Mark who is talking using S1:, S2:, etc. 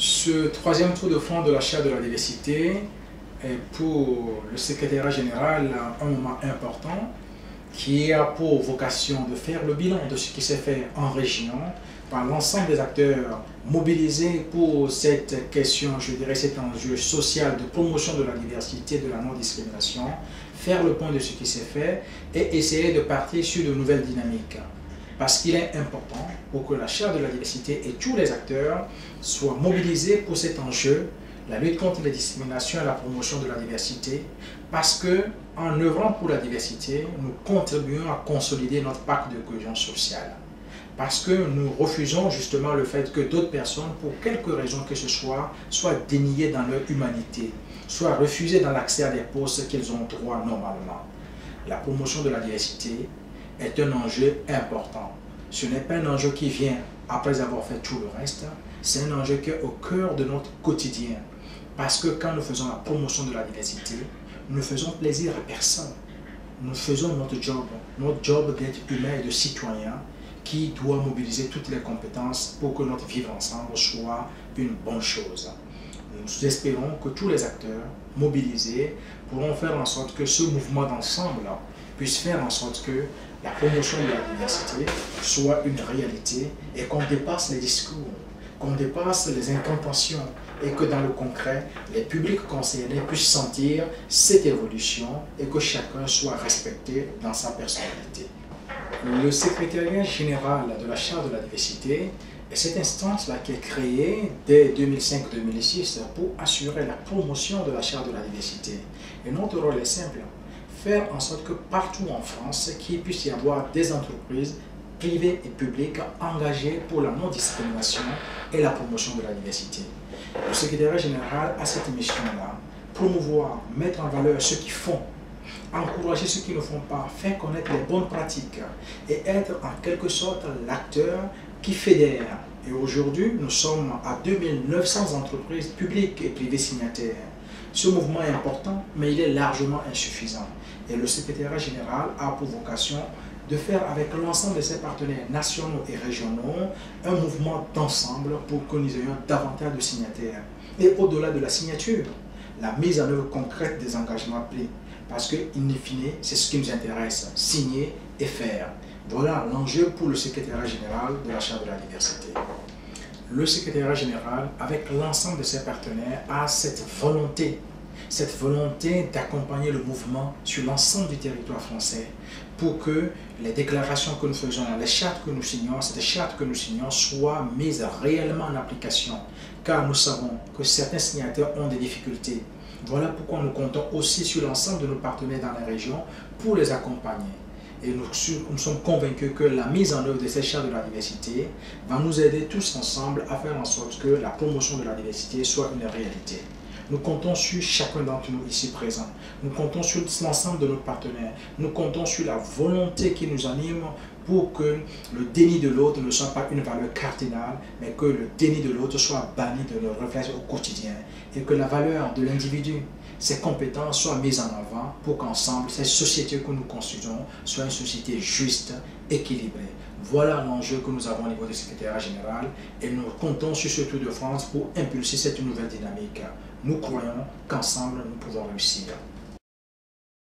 S1: Ce troisième tour de front de la charte de la diversité est pour le secrétariat général un moment important qui a pour vocation de faire le bilan de ce qui s'est fait en région par l'ensemble des acteurs mobilisés pour cette question, je dirais cet enjeu social de promotion de la diversité, de la non-discrimination, faire le point de ce qui s'est fait et essayer de partir sur de nouvelles dynamiques. Parce qu'il est important pour que la charte de la diversité et tous les acteurs soient mobilisés pour cet enjeu, la lutte contre les discriminations et la promotion de la diversité, parce que en œuvrant pour la diversité, nous contribuons à consolider notre pacte de cohésion sociale. Parce que nous refusons justement le fait que d'autres personnes, pour quelque raison que ce soit, soient déniées dans leur humanité, soient refusées dans l'accès à des postes qu'ils ont droit normalement. La promotion de la diversité est un enjeu important. Ce n'est pas un enjeu qui vient après avoir fait tout le reste, c'est un enjeu qui est au cœur de notre quotidien. Parce que quand nous faisons la promotion de la diversité, nous faisons plaisir à personne. Nous faisons notre job d'être humain et de citoyen qui doit mobiliser toutes les compétences pour que notre vivre ensemble soit une bonne chose. Nous espérons que tous les acteurs mobilisés pourront faire en sorte que ce mouvement d'ensemble puisse faire en sorte que la promotion de la diversité soit une réalité et qu'on dépasse les discours, qu'on dépasse les incantations et que dans le concret, les publics concernés puissent sentir cette évolution et que chacun soit respecté dans sa personnalité. Le secrétariat général de la charte de la diversité est cette instance-là qui est créée dès 2005-2006 pour assurer la promotion de la charte de la diversité. Et notre rôle est simple, faire en sorte que partout en France, qu'il puisse y avoir des entreprises privées et publiques engagées pour la non-discrimination et la promotion de la diversité. Le secrétariat général a cette mission-là, promouvoir, mettre en valeur ceux qui font, encourager ceux qui ne font pas, faire connaître les bonnes pratiques et être en quelque sorte l'acteur qui fédère. Et aujourd'hui, nous sommes à 2900 entreprises publiques et privées signataires. Ce mouvement est important, mais il est largement insuffisant. Et le secrétariat général a pour vocation de faire avec l'ensemble de ses partenaires nationaux et régionaux un mouvement d'ensemble pour que nous ayons davantage de signataires. Et au-delà de la signature, la mise en œuvre concrète des engagements pris. Parce que, in fine, c'est ce qui nous intéresse, signer et faire. Voilà l'enjeu pour le secrétariat général de la charte de la diversité. Le secrétariat général, avec l'ensemble de ses partenaires, a cette volonté d'accompagner le mouvement sur l'ensemble du territoire français pour que les déclarations que nous faisons, les chartes que nous signons, cette charte que nous signons soient mises réellement en application. Car nous savons que certains signataires ont des difficultés. Voilà pourquoi nous comptons aussi sur l'ensemble de nos partenaires dans la région pour les accompagner. Et nous sommes convaincus que la mise en œuvre de ces chartes de la diversité va nous aider tous ensemble à faire en sorte que la promotion de la diversité soit une réalité. Nous comptons sur chacun d'entre nous ici présents. Nous comptons sur l'ensemble de nos partenaires. Nous comptons sur la volonté qui nous anime pour que le déni de l'autre ne soit pas une valeur cardinale, mais que le déni de l'autre soit banni de nos réflexes au quotidien et que la valeur de l'individu, ses compétences soient mises en avant pour qu'ensemble, cette société que nous construisons soit une société juste, équilibrée. Voilà l'enjeu que nous avons au niveau du secrétariat général et nous comptons sur ce Tour de France pour impulser cette nouvelle dynamique. Nous croyons qu'ensemble, nous pouvons réussir.